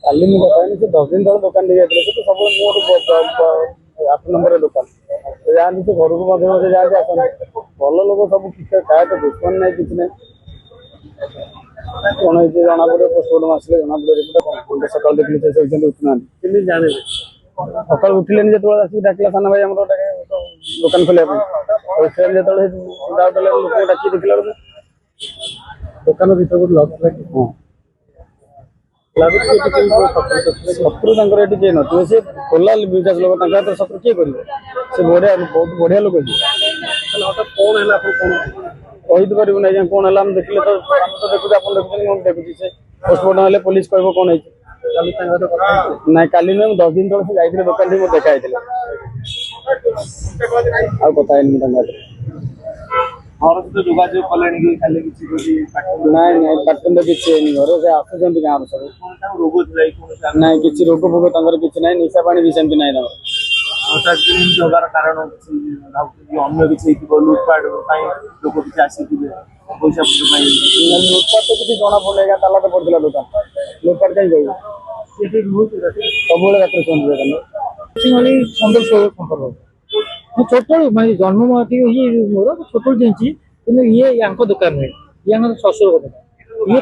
କାଲି ମୁଁ କଥା ହେଇନି, ସେ 10 ଦିନ ତଳେ ଦୋକାନ ଦେଇ ଯାଇଥିଲେ। ସେ ତ ସବୁବେଳେ ମୋର 8 ନମ୍ବର ଦୋକାନ ଯାଆନ୍ତି, ସେ ଘରକୁ ମଧ୍ୟ ମଧ୍ୟ ଯାଆନ୍ତି ଆସନ୍ତି। ଭଲ ଲୋକ ସବୁ କିଛି କାହାକୁ ଦୁଶ୍ମନ ନାହିଁ, କିଛି ନାହିଁ। କଣ ହେଇଛି ଜଣା ପଡିବ, ପୋଷ୍ଟମର୍ଟମ ଆସିଲେ ଜଣା ପଡିବ। ସକାଳୁ ଦେଖିଲି ସେ ଶୋଇଛନ୍ତି, ଉଠୁନାହାନ୍ତି। କେମିତି ଜାଣିବେ? ସକାଳୁ ଉଠିଲେନି, ଯେତେବେଳେ ଆସିକି ଡାକିଲା ସାନ ଭାଇ ଆମର ଦୋକାନ ଖୋଲିବା ପାଇଁ, ଉଠିଲେନି ଯେତେବେଳେ ଲୋକଙ୍କୁ ଡାକି ଦେଖିଲା ବେଳକୁ ଦୋକାନ ଭିତରକୁ ଲକ୍ ଲାଗି। ଶତ୍ରୁ ତାଙ୍କର ଏଠି କିଏ ନଥିବେ, ସେ ଖୋଲା ବିକାଶ ଲୋକ, ତାଙ୍କ ହାତରେ ଶତ୍ରୁ କିଏ କରିବ? ସେ ବଢିଆ, ବହୁତ ବଢିଆ ଲୋକ। କଣ ହେଲା ଆପଣ କଣ କହିପାରିବୁ ନା? କଣ ହେଲା ଆମେ ଦେଖିଲେ ତ, ଆମେ ତ ଦେଖୁଛୁ, ଆପଣ ଦେଖୁଛନ୍ତି, ମୁଁ ଦେଖୁଛି। ସେ ପୋଷ୍ଟମର୍ଟମ ହେଲେ ପୋଲିସ କହିବ କଣ ହେଇଛି। ନାଇଁ କାଲି ନୁହେଁ, 10 ଦିନ ତଳେ ସେ ଯାଇଥିଲେ ଦୋକାନ ଠି, ମୋର ଦେଖା ହେଇଥିଲା। ଆଉ କଥା ହେଇନି ତାଙ୍କ ହାତରେ। ଘର ସହିତ ଯୋଗାଯୋଗ କଲେଣି କି ଖାଲି କିଛି? ନାଇଁ ନାଇଁ, ପାର୍ଟନ କିଛି ହେଇନି। ଘରେ ସେ ଆସୁଛନ୍ତି ଗାଁରୁ ସବୁ। ରୋଗ ନାଇଁ, କିଛି ରୋଗ ଫୋଗ ତାଙ୍କର କିଛି ନାହିଁ। ନିଶା ପାଣି ବି ସେମିତି ନାହିଁ ତାଙ୍କର। ହବାର କାରଣ ଅନ୍ୟ କିଛି ହେଇଥିବ, ଲୁଟପାଟ ପାଇଁ ଲୋକ କିଛି ଆସିଥିବେ, ପଇସା ପତ୍ର ପାଇଁ। ଲୁଟପାଟ ତ କିଛି ଜଣା ପଡୁନି, ତାଲା ତ ପଡିଥିଲା ଦୋକାନ। ଲୁଟପାଟ କାହିଁ କହିବୁ? ସବୁବେଳେ ରାତିରେ ଶୁଅନ୍ତି ଦୋକାନ। 15-16 ସମ୍ପର୍କ। ମୁଁ ଛୋଟବେଳୁ ମାନେ ଜନ୍ମ ମୋର ଛୋଟବେଳୁ ଜାଣିଛି, କିନ୍ତୁ ୟାଙ୍କ ଦୋକାନ ନୁହେଁ, ୟାଙ୍କର ଶ୍ୱଶୁର ଦୋକାନ।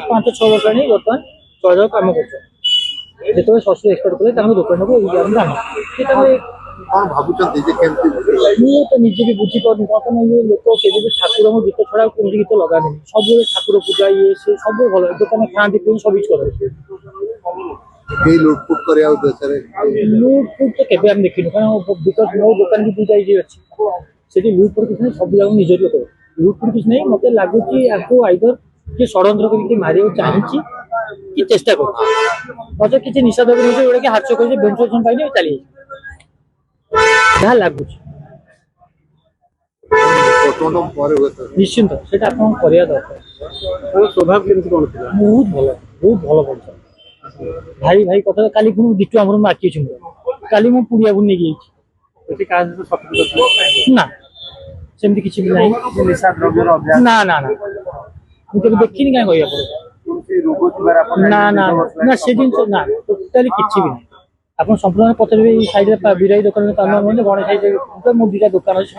5-6 ବର୍ଷ ଆଣି ବର୍ତ୍ତମାନ ଚଳିବାକୁ କାମ କରୁଛନ୍ତି। ଯେତେବେଳେ ଶ୍ୱଶୁର ଏକ୍ସପର୍ଟ କଲେ, ତାଙ୍କ ଦୋକାନକୁ କଣ ଭାବୁଛନ୍ତି ଯେ କେମିତି? ମୁଁ ତ ନିଜେ ବି ବୁଝିପାରୁନି। ବର୍ତ୍ତମାନ ଲୋକ କେବେ ବି ଠାକୁରଙ୍କ ଗୀତ ଛଡା କୌଣସି ଗୀତ ଲଗାନ୍ତିନି। ସବୁବେଳେ ଠାକୁର ପୂଜା ସେ ସବୁ ଭଲ। ଦୋକାନ ଖାଆନ୍ତି ପିଅନ୍ତି, ସବୁ କିଛି କରନ୍ତି। ଲୁଟଫୁଟ କରିବା ଉଦ୍ଦେଶ୍ୟରେ ଲୁଟଫୁଟ ତ କେବେ ଆମେ ଦେଖିନୁ, କାରଣ ବିକଜ ମୋ ଦୋକାନ ବି ଦିଟା ଅଛି, ସେଠି ଲୁଟଫୁଟ କିଛି ନାହିଁ। ସବୁ ଯାକ ନିଜ ଲୋକ, ଲୁଟଫୁଟ କିଛି ନାହିଁ। ମତେ ଲାଗୁଛି ଆକୁ ଆଇଦର କିଏ ଷଡଯନ୍ତ୍ର କରିକି ମାରିବାକୁ ଚାହିଁଛି କି ଚେଷ୍ଟା କରୁଛି, ମତେ କିଛି ନିଶା ଦ୍ରବ୍ୟ ଜିନିଷ ଯୋଉଟା କି ହାତ କରିଛି, ବେଞ୍ଚ ପାଇନି ଚାଲିଯାଇଛି, ଯାହା ଲାଗୁଛି। ନିଶ୍ଚିନ୍ତ ସେଇଟା ଆପଣଙ୍କୁ କରିବା ଦରକାର। ସ୍ୱଭାବ କେମିତି କଣ ଥିଲା? ବହୁତ ଭଲ, ବହୁତ ଭଲ ପଡିଛ। ଭାଇ ଭାଇ କଥା। କାଲି ପୁଣି ଦିଟୁ ଆମର ମାତିଛି, କାଲି ମୁଁ ପୁଡ଼ିଆକୁ ନେଇକି ଯାଇଛି। ନା ସେମିତି କିଛି ବି ନାହିଁ। ନା ନା ନା, ମୁଁ କେବେ ଦେଖିନି, କାହିଁ କହିବା ପଡିବ? ନା ନା ନା, ସେ ଜିନିଷ ନା, ଟୋଟାଲି କିଛି ବି ନାହିଁ। ଆପଣ ସମ୍ପୂର୍ଣ୍ଣ ପଚାରିବେ ଏଇ ସାଇଡରେ ବିରାଇ ଦୋକାନରେ କାମ, ଗଣେଶ ସାଇଡରେ ମୋ 2ଟା ଦୋକାନ ଅଛି।